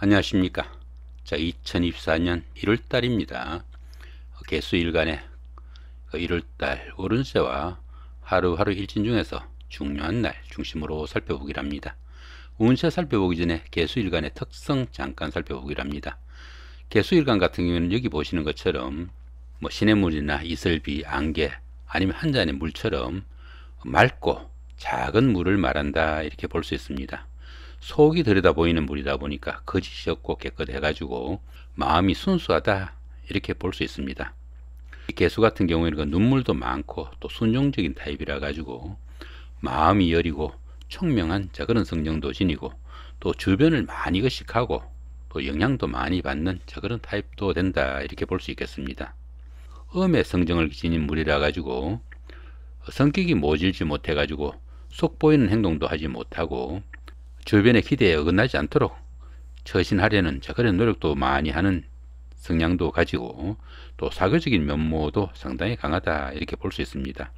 안녕하십니까. 자, 2024년 1월달입니다. 개수일간의 1월달 오른세와 하루하루 일진 중에서 중요한 날 중심으로 살펴보기랍니다. 운세 살펴보기 전에 개수일간의 특성 잠깐 살펴보기랍니다. 개수일간 같은 경우에는 여기 보시는 것처럼 시냇물이나 이슬비, 안개 아니면 한 잔의 물처럼 맑고 작은 물을 말한다, 이렇게 볼 수 있습니다. 속이 들여다 보이는 물이다 보니까 거짓이 없고 깨끗해가지고 마음이 순수하다, 이렇게 볼 수 있습니다. 이 개수 같은 경우에는 그 눈물도 많고 또 순종적인 타입이라 가지고 마음이 여리고 총명한 그런 성정도 지니고 또 주변을 많이 의식하고 또 영향도 많이 받는 그런 타입도 된다, 이렇게 볼 수 있겠습니다. 음의 성정을 지닌 물이라 가지고 성격이 모질지 못해 가지고 속 보이는 행동도 하지 못하고 주변의 기대에 어긋나지 않도록 처신하려는 그런 노력도 많이 하는 성향도 가지고 또 사교적인 면모도 상당히 강하다, 이렇게 볼 수 있습니다.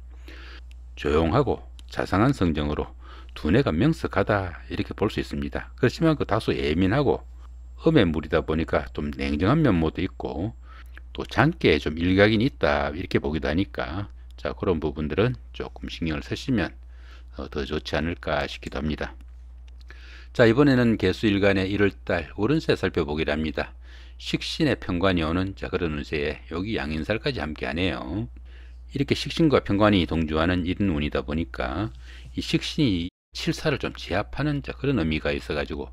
조용하고 자상한 성정으로 두뇌가 명석하다, 이렇게 볼 수 있습니다. 그렇지만 다소 예민하고 음의 물이다 보니까 좀 냉정한 면모도 있고 또 장기에 좀 일각이 있다, 이렇게 보기도 하니까 그런 부분들은 조금 신경을 쓰시면 더 좋지 않을까 싶기도 합니다. 자, 이번에는 개수일간의 1월달 오른세 살펴보기랍니다. 식신의 편관이 오는 그런 운세에 여기 양인살까지 함께 하네요. 이렇게 식신과 편관이 동조하는 이런 운이다 보니까 이 식신이 칠사를 좀 제압하는 그런 의미가 있어 가지고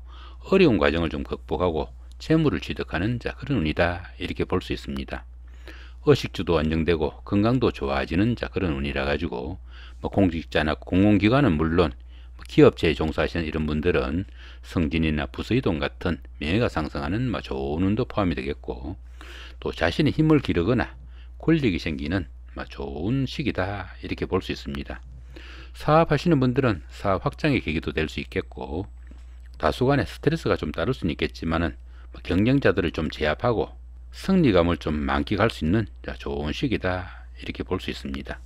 어려운 과정을 좀 극복하고 재물을 취득하는 그런 운이다, 이렇게 볼 수 있습니다. 의식주도 안정되고 건강도 좋아지는 그런 운이라 가지고 공직자나 공공기관은 물론 기업체에 종사하시는 이런 분들은 승진이나 부서이동 같은 명예가 상승하는 좋은 운도 포함이 되겠고 또 자신의 힘을 기르거나 권력이 생기는 좋은 시기다, 이렇게 볼 수 있습니다. 사업하시는 분들은 사업 확장의 계기도 될 수 있겠고 다수간의 스트레스가 좀 따를 수는 있겠지만은 경쟁자들을 좀 제압하고 승리감을 좀 만끽할 수 있는 좋은 시기다, 이렇게 볼 수 있습니다.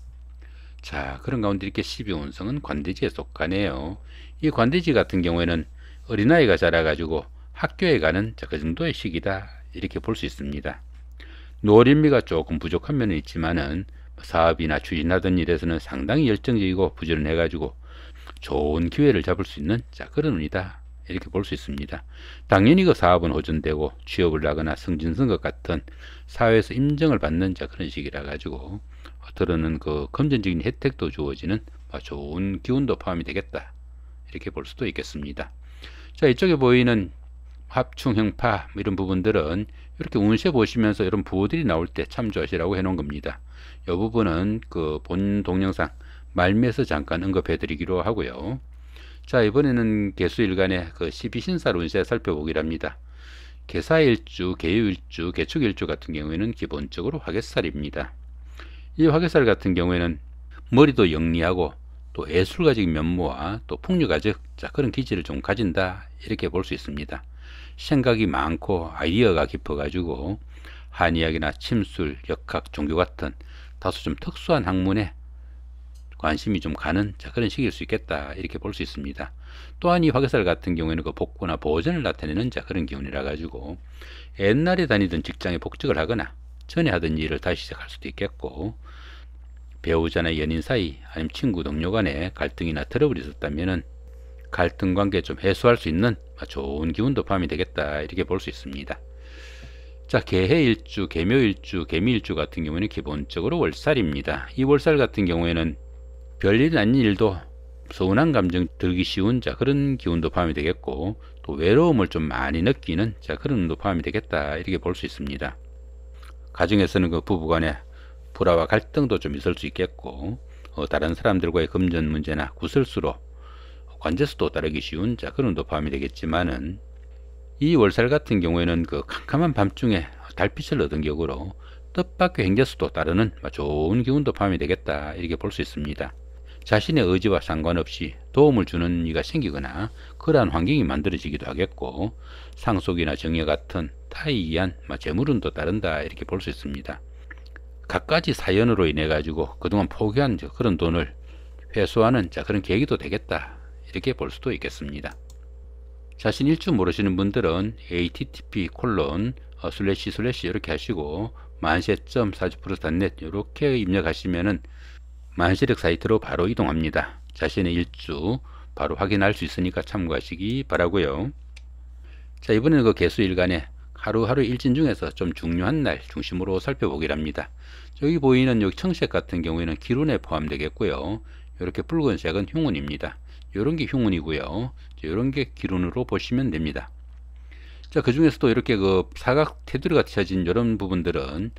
자, 그런 가운데 이렇게 12운성은 관대지에 속하네요. 이 관대지 같은 경우에는 어린아이가 자라가지고 학교에 가는 그 정도의 시기다, 이렇게 볼 수 있습니다. 노린미가 조금 부족한 면은 있지만은 사업이나 추진하던 일에서는 상당히 열정적이고 부지런해가지고 좋은 기회를 잡을 수 있는 그런 운이다, 이렇게 볼 수 있습니다. 당연히 그 사업은 호전되고 취업을 하거나 승진선거 같은 사회에서 인정을 받는 그런 시기라 가지고 들어는 그 금전적인 혜택도 주어지는 좋은 기운도 포함이 되겠다, 이렇게 볼 수도 있겠습니다. 자, 이쪽에 보이는 합충, 형파 이런 부분들은 이렇게 운세 보시면서 이런 부호들이 나올 때 참조하시라고 해놓은 겁니다. 이 부분은 그 본 동영상 말미에서 잠깐 언급해 드리기로 하고요. 자, 이번에는 개수일간의 그 12신살 운세 살펴보기랍니다. 개사일주, 개유일주, 개축일주 같은 경우에는 기본적으로 화개살입니다. 이 화개살 같은 경우에는 머리도 영리하고 또 예술가적인 면모와 또 풍류가적 그런 기질을 좀 가진다, 이렇게 볼 수 있습니다. 생각이 많고 아이디어가 깊어가지고 한의학이나 침술, 역학, 종교 같은 다소 좀 특수한 학문에 관심이 좀 가는 그런 시기일 수 있겠다, 이렇게 볼 수 있습니다. 또한 이 화개살 같은 경우에는 그 복구나 보전을 나타내는 그런 기운이라 가지고 옛날에 다니던 직장에 복직을 하거나 전에 하던 일을 다시 시작할 수도 있겠고 배우자나 연인 사이 아니면 친구 동료 간에 갈등이나 트러블이 있었다면은 갈등 관계 좀 해소할 수 있는 좋은 기운도 포함이 되겠다, 이렇게 볼 수 있습니다. 자, 개해일주, 개묘일주, 개미일주 같은 경우는 기본적으로 월살입니다. 이 월살 같은 경우에는 별일 아닌 일도 서운한 감정 들기 쉬운 그런 기운도 포함이 되겠고 또 외로움을 좀 많이 느끼는 그런 운도 포함이 되겠다, 이렇게 볼 수 있습니다. 가정에서는 그 부부간에 불화와 갈등도 좀 있을 수 있겠고 다른 사람들과의 금전 문제나 구설수로 관제수도 따르기 쉬운 그런 운도 포함이 되겠지만은 이 월살 같은 경우에는 그 캄캄한 밤중에 달빛을 얻은 격으로 뜻밖의 행재수도 따르는 좋은 기운도 포함이 되겠다, 이렇게 볼 수 있습니다. 자신의 의지와 상관없이 도움을 주는 이가 생기거나 그러한 환경이 만들어지기도 하겠고 상속이나 정예 같은 타에 의한 재물운도 따른다, 이렇게 볼 수 있습니다. 갖가지 사연으로 인해 가지고 그동안 포기한 그런 돈을 회수하는 그런 계기도 되겠다, 이렇게 볼 수도 있겠습니다. 자신 일주 모르시는 분들은 http 콜론 슬래시 슬래시 이렇게 하시고 만세.40%.net 이렇게 입력하시면은 만세력 사이트로 바로 이동합니다. 자신의 일주 바로 확인할 수 있으니까 참고하시기 바라고요. 자, 이번에는 그 개수일간의 하루하루 일진 중에서 좀 중요한 날 중심으로 살펴보기를 합니다. 여기 보이는 여기 청색 같은 경우에는 기룬에 포함되겠고요. 이렇게 붉은색은 흉운입니다. 이런 게 흉운이고요. 이런 게 기룬으로 보시면 됩니다. 자, 그 중에서도 이렇게 그 사각 테두리가 쳐진 이런 부분들은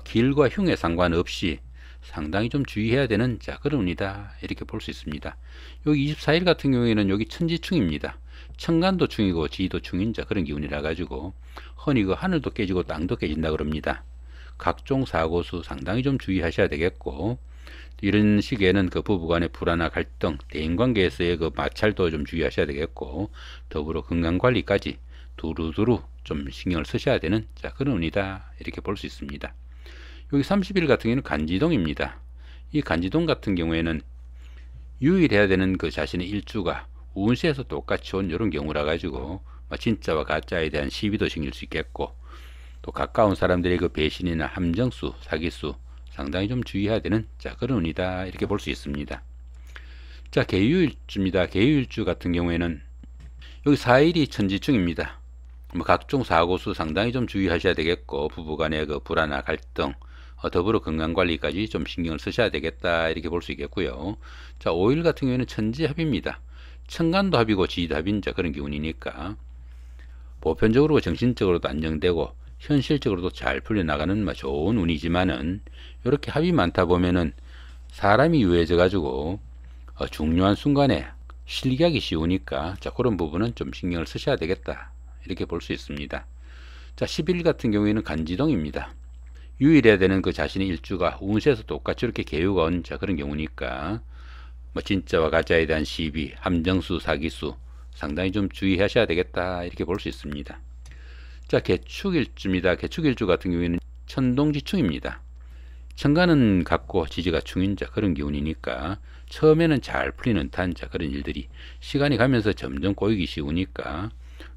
길과 흉에 상관없이 상당히 좀 주의해야 되는 그런 운이다 이렇게 볼 수 있습니다. 여기 24일 같은 경우에는 여기 천지충입니다. 천간도충이고 지도충인 그런 기운이라 가지고 흔히 그 하늘도 깨지고 땅도 깨진다 그럽니다. 각종 사고수 상당히 좀 주의하셔야 되겠고, 이런 시기에는 그 부부간의 불화나 갈등, 대인관계에서의 그 마찰도 좀 주의하셔야 되겠고, 더불어 건강관리까지 두루두루 좀 신경을 쓰셔야 되는 그런 운이다 이렇게 볼 수 있습니다. 여기 30일 같은 경우는 간지동입니다. 이 간지동 같은 경우에는 유일해야 되는 그 자신의 일주가 운세에서 똑같이 온 이런 경우라 가지고 진짜와 가짜에 대한 시비도 생길 수 있겠고, 또 가까운 사람들의 그 배신이나 함정수, 사기수 상당히 좀 주의해야 되는 그런 운이다 이렇게 볼 수 있습니다. 자, 개유일주입니다. 개유일주 같은 경우에는 여기 4일이 천지충입니다. 각종 사고수 상당히 좀 주의하셔야 되겠고, 부부간의 그 불화나 갈등, 더불어 건강관리까지 좀 신경을 쓰셔야 되겠다 이렇게 볼 수 있겠고요. 자, 5일 같은 경우에는 천지합입니다. 천간도 합이고 지지도 합인 그런 기운이니까 보편적으로 정신적으로도 안정되고 현실적으로도 잘 풀려나가는 좋은 운이지만은, 이렇게 합이 많다 보면은 사람이 유해져 가지고 중요한 순간에 실기하기 쉬우니까 그런 부분은 좀 신경을 쓰셔야 되겠다 이렇게 볼 수 있습니다. 자, 10일 같은 경우에는 간지동입니다. 유일해야 되는 그 자신의 일주가 운세에서 똑같이 이렇게 개유가 온 그런 경우니까 진짜와 가짜에 대한 시비, 함정수, 사기수 상당히 좀 주의하셔야 되겠다 이렇게 볼 수 있습니다. 자, 개축일주입니다. 개축일주 같은 경우에는 천동지충입니다. 천간은 같고 지지가 충인 그런 기운이니까 처음에는 잘 풀리는 듯한 그런 일들이 시간이 가면서 점점 꼬이기 쉬우니까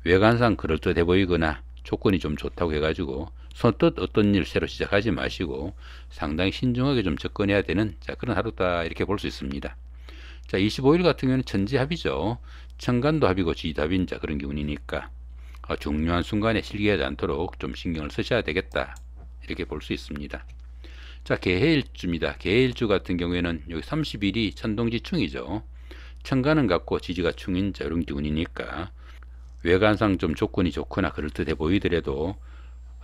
외관상 그럴듯해 보이거나 조건이 좀 좋다고 해가지고 선뜻 어떤 일 새로 시작하지 마시고 상당히 신중하게 좀 접근해야 되는 그런 하루다 이렇게 볼 수 있습니다. 자, 25일 같은 경우는 천지합이죠. 천간도 합이고 지지도 합인 그런 기운이니까 중요한 순간에 실기하지 않도록 좀 신경을 쓰셔야 되겠다 이렇게 볼 수 있습니다. 자, 개해일주입니다. 개해일주 같은 경우에는 여기 30일이 천동지충이죠. 천간은 같고 지지가 충인 이런 기운이니까 외관상 좀 조건이 좋거나 그럴듯해 보이더라도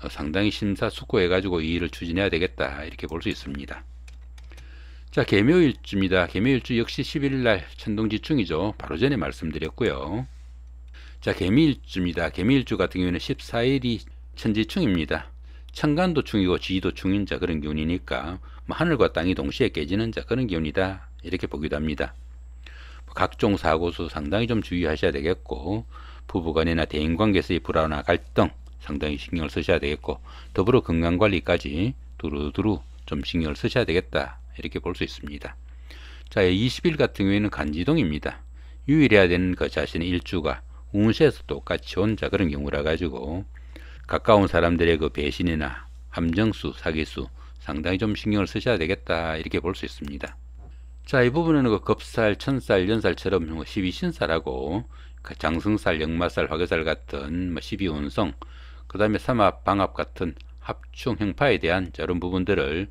상당히 심사숙고해 가지고 이 일을 추진해야 되겠다 이렇게 볼 수 있습니다. 자, 개묘일주입니다. 개묘일주 역시 11일날 천동지충이죠. 바로 전에 말씀드렸고요. 자, 개미일주입니다. 개미일주 같은 경우에는 14일이 천지충입니다. 천간도 충이고 지지도 충인 그런 기운이니까 하늘과 땅이 동시에 깨지는 그런 기운이다 이렇게 보기도 합니다. 각종 사고수 상당히 좀 주의하셔야 되겠고, 부부간이나 대인관계에서의 불화나 갈등 상당히 신경을 쓰셔야 되겠고, 더불어 건강관리까지 두루두루 좀 신경을 쓰셔야 되겠다 이렇게 볼 수 있습니다. 자, 20일 같은 경우에는 간지동입니다. 유일해야 되는 그 자신의 일주가 운세에서 똑같이 온 그런 경우라 가지고 가까운 사람들의 그 배신이나 함정수, 사기수 상당히 좀 신경을 쓰셔야 되겠다 이렇게 볼 수 있습니다. 자, 이 부분에는 그 겁살, 천살, 연살처럼 12신살하고 장승살, 역마살, 화개살 같은 12운성, 그 다음에 삼합, 방합 같은 합충, 형파에 대한 이런 부분들을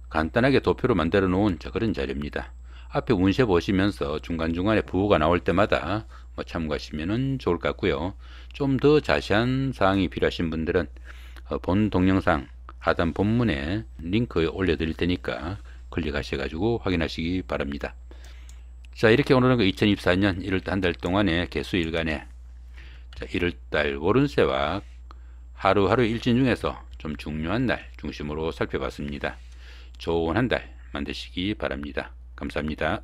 간단하게 도표로 만들어 놓은 그런 자료입니다. 앞에 운세 보시면서 중간중간에 부호가 나올 때마다 참고하시면 좋을 것 같고요. 좀 더 자세한 사항이 필요하신 분들은 본 동영상 하단 본문에 링크 올려드릴 테니까 클릭하셔가지고 확인하시기 바랍니다. 자, 이렇게 오늘은 2024년 1월달 한 달 동안의 개수일간의 1월달 월운세와 하루하루 일진 중에서 좀 중요한 날 중심으로 살펴봤습니다. 좋은 한 달 만드시기 바랍니다. 감사합니다.